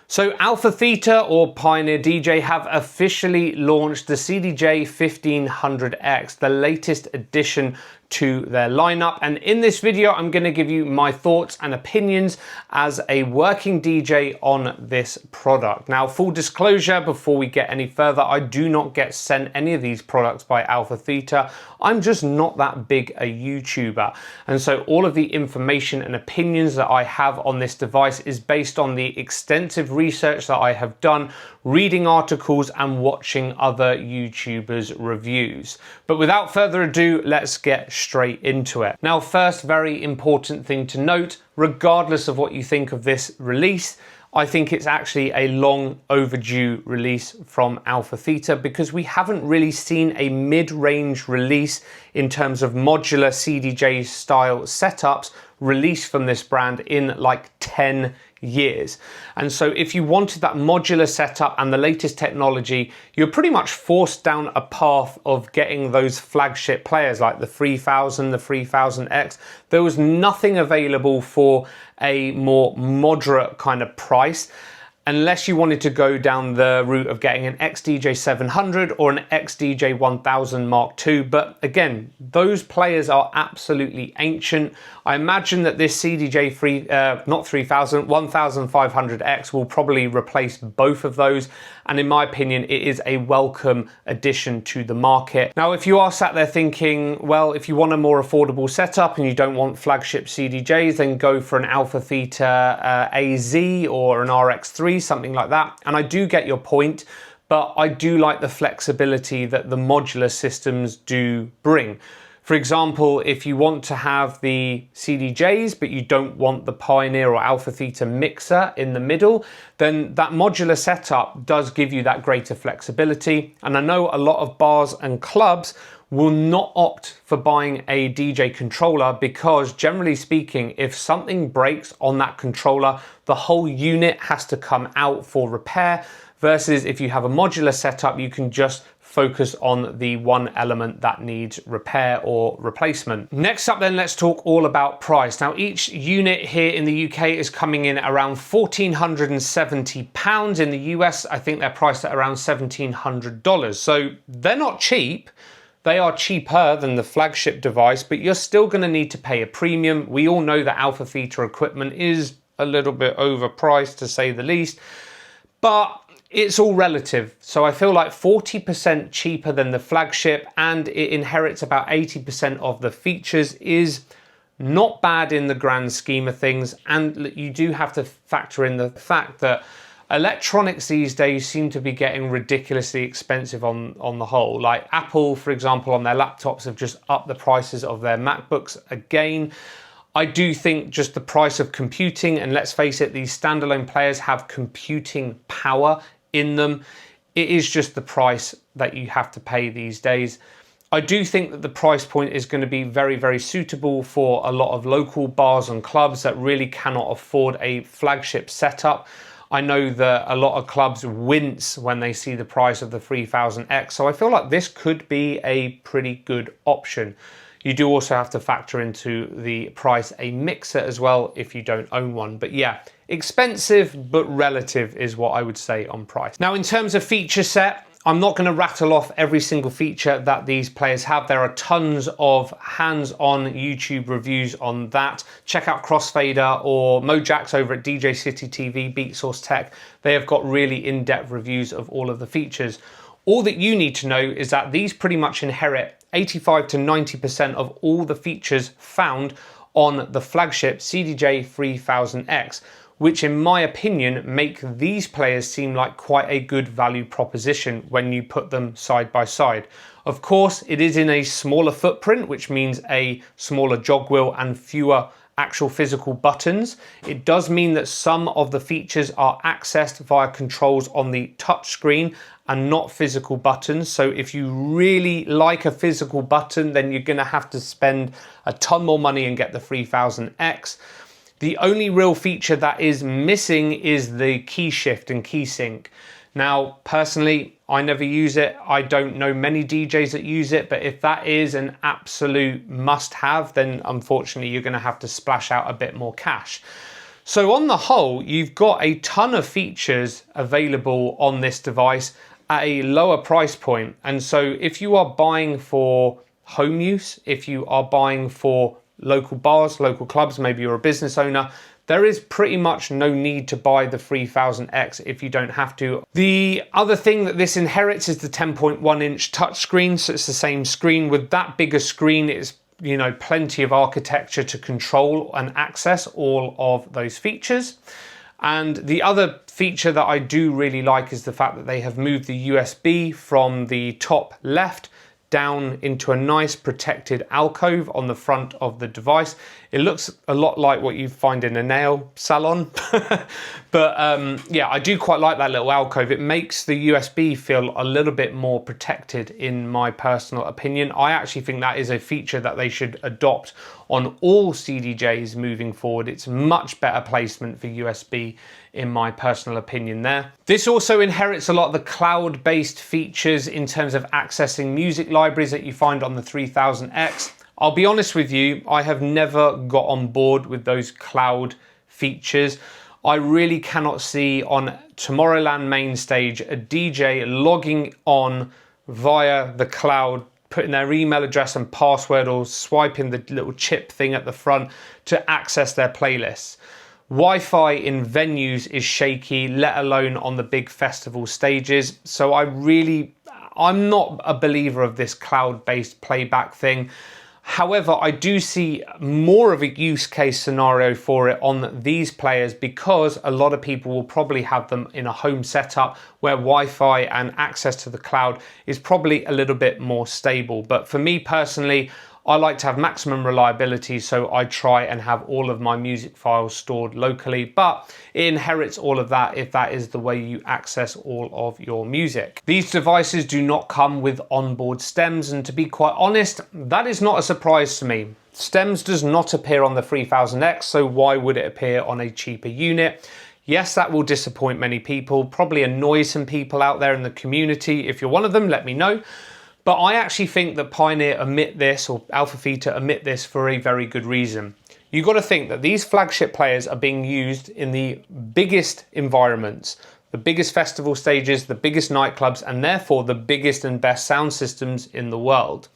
So AlphaTheta or Pioneer DJ have officially launched the CDJ 1500X, the latest addition to their lineup. And in this video, I'm going to give you my thoughts and opinions as a working DJ on this product. Now, full disclosure, before we get any further, I do not get sent any of these products by AlphaTheta. I'm just not that big a YouTuber. And so all of the information and opinions that I have on this device is based on the extensive research that I have done, reading articles and watching other YouTubers' reviews. But without further ado, let's get straight into it. Now, first, very important thing to note, regardless of what you think of this release, I think it's actually a long overdue release from AlphaTheta because we haven't really seen a mid-range release in terms of modular CDJ style setups released from this brand in like 10 years. And so if you wanted that modular setup and the latest technology, you're pretty much forced down a path of getting those flagship players like the 3000, the 3000X. There was nothing available for a more moderate kind of price, unless you wanted to go down the route of getting an XDJ 700 or an XDJ 1000 Mark II. But again, those players are absolutely ancient. I imagine that this CDJ 1500X will probably replace both of those. And in my opinion, it is a welcome addition to the market. Now, if you are sat there thinking, well, if you want a more affordable setup and you don't want flagship CDJs, then go for an AlphaTheta AZ or an RX3, something like that. And I do get your point, but I do like the flexibility that the modular systems do bring. For example, if you want to have the CDJs, but you don't want the Pioneer or AlphaTheta mixer in the middle, then that modular setup does give you that greater flexibility. And I know a lot of bars and clubs will not opt for buying a DJ controller because, generally speaking, if something breaks on that controller, the whole unit has to come out for repair, versus if you have a modular setup, you can just focus on the one element that needs repair or replacement. Next up then, let's talk all about price. Now, each unit here in the UK is coming in at around £1,470. In the US, I think they're priced at around $1,700. So they're not cheap. They are cheaper than the flagship device, but you're still going to need to pay a premium. We all know that AlphaTheta equipment is a little bit overpriced, to say the least, but it's all relative. So I feel like 40% cheaper than the flagship, and it inherits about 80% of the features is not bad in the grand scheme of things. And you do have to factor in the fact that electronics these days seem to be getting ridiculously expensive on the whole. Like Apple, for example, on their laptops have just upped the prices of their MacBooks again. I do think just the price of computing, and let's face it, these standalone players have computing power in them. It is just the price that you have to pay these days. I do think that the price point is going to be very, very suitable for a lot of local bars and clubs that really cannot afford a flagship setup. I know that a lot of clubs wince when they see the price of the 3000X, so I feel like this could be a pretty good option. You do also have to factor into the price a mixer as well if you don't own one. But yeah, expensive but relative is what I would say on price. Now, in terms of feature set, I'm not going to rattle off every single feature that these players have. There are tons of hands-on YouTube reviews on that. Check out Crossfader or Mojax over at DJ City TV, Beat Source Tech. They have got really in-depth reviews of all of the features. All that you need to know is that these pretty much inherit 85 to 90% of all the features found on the flagship CDJ 3000X, which in my opinion make these players seem like quite a good value proposition when you put them side by side. Of course, it is in a smaller footprint, which means a smaller jog wheel and fewer actual physical buttons. It does mean that some of the features are accessed via controls on the touch screen and not physical buttons. So if you really like a physical button, then you're gonna have to spend a ton more money and get the 3000X. The only real feature that is missing is the key shift and key sync. Now, personally, I never use it. I don't know many DJs that use it, but if that is an absolute must-have, then unfortunately you're gonna have to splash out a bit more cash. So on the whole, you've got a ton of features available on this device at a lower price point. And so if you are buying for home use, if you are buying for local bars, local clubs, maybe you're a business owner, there is pretty much no need to buy the 3000X if you don't have to. The other thing that this inherits is the 10.1 inch touchscreen. So it's the same screen. With that bigger screen, it's, you know, plenty of architecture to control and access all of those features. And the other feature that I do really like is the fact that they have moved the USB from the top left down into a nice protected alcove on the front of the device. It looks a lot like what you find in a nail salon. But yeah, I do quite like that little alcove. It makes the USB feel a little bit more protected, in my personal opinion. I actually think that is a feature that they should adopt on all CDJs moving forward. It's much better placement for USB, in my personal opinion there. This also inherits a lot of the cloud-based features in terms of accessing music libraries that you find on the 3000X. I'll be honest with you, I have never got on board with those cloud features. I really cannot see on Tomorrowland main stage a DJ logging on via the cloud, putting their email address and password or swiping the little chip thing at the front to access their playlists. Wi-Fi in venues is shaky, let alone on the big festival stages. So I'm not a believer of this cloud-based playback thing. However, I do see more of a use case scenario for it on these players, because a lot of people will probably have them in a home setup where Wi-Fi and access to the cloud is probably a little bit more stable. But for me personally, I like to have maximum reliability, so I try and have all of my music files stored locally, but it inherits all of that if that is the way you access all of your music. These devices do not come with onboard stems, and to be quite honest, that is not a surprise to me. Stems does not appear on the 3000X, so why would it appear on a cheaper unit? Yes, that will disappoint many people, probably annoy some people out there in the community. If you're one of them, let me know. But I actually think that Pioneer omit this, or AlphaTheta omit this, for a very good reason. You've got to think that these flagship players are being used in the biggest environments, the biggest festival stages, the biggest nightclubs, and therefore the biggest and best sound systems in the world.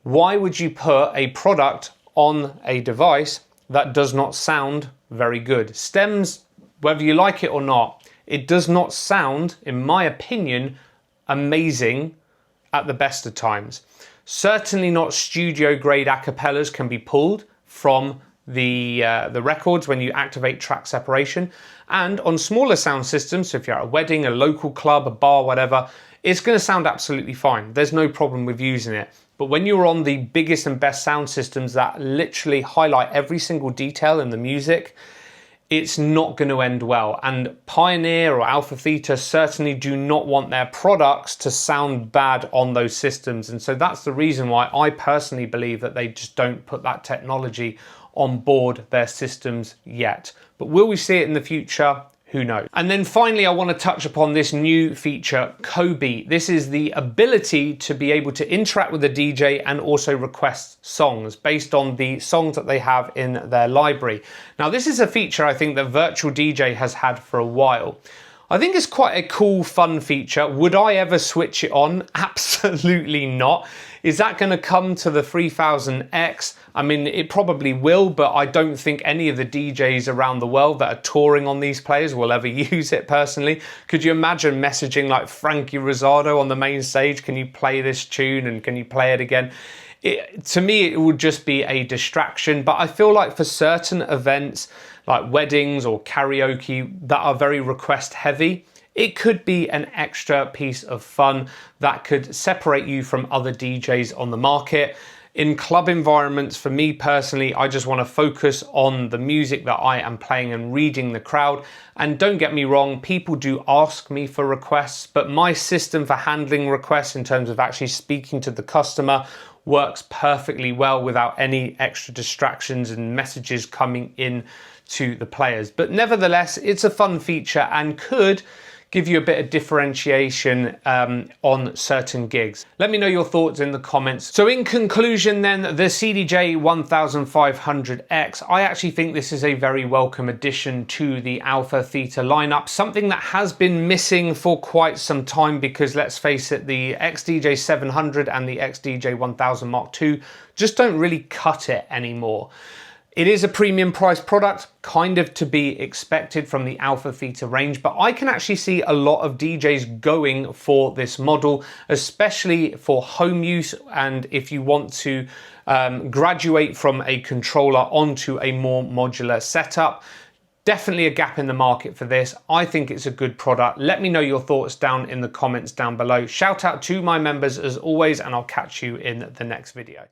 Why would you put a product on a device that does not sound very good? Stems, whether you like it or not, it does not sound, in my opinion, amazing at the best of times. Certainly not studio grade acapellas can be pulled from the records when you activate track separation. And on smaller sound systems, so if you're at a wedding, a local club, a bar, whatever, it's going to sound absolutely fine. There's no problem with using it. But when you're on the biggest and best sound systems that literally highlight every single detail in the music, it's not going to end well. And Pioneer or AlphaTheta certainly do not want their products to sound bad on those systems. And so that's the reason why I personally believe that they just don't put that technology on board their systems yet. But will we see it in the future? Who knows? And then finally, I want to touch upon this new feature, Kobe. This is the ability to be able to interact with the DJ and also request songs based on the songs that they have in their library. Now, this is a feature I think that Virtual DJ has had for a while. I think it's quite a cool, fun feature. Would I ever switch it on? Absolutely not. Is that going to come to the 3000X? I mean, it probably will, but I don't think any of the DJs around the world that are touring on these players will ever use it personally. Could you imagine messaging like Frankie Rosado on the main stage? Can you play this tune and can you play it again? To me, it would just be a distraction, but I feel like for certain events like weddings or karaoke that are very request heavy, it could be an extra piece of fun that could separate you from other DJs on the market. In club environments, for me personally, I just want to focus on the music that I am playing and reading the crowd. And don't get me wrong, people do ask me for requests, but my system for handling requests in terms of actually speaking to the customer works perfectly well without any extra distractions and messages coming in to the players. But nevertheless, it's a fun feature and could give you a bit of differentiation on certain gigs. Let me know your thoughts in the comments. So in conclusion then, the CDJ 1500X, I actually think this is a very welcome addition to the AlphaTheta lineup, something that has been missing for quite some time because let's face it, the XDJ 700 and the XDJ 1000 Mark II just don't really cut it anymore. It is a premium price product, kind of to be expected from the AlphaTheta range, but I can actually see a lot of DJs going for this model, especially for home use and if you want to graduate from a controller onto a more modular setup. Definitely a gap in the market for this. I think it's a good product. Let me know your thoughts down in the comments down below. Shout out to my members as always, and I'll catch you in the next video.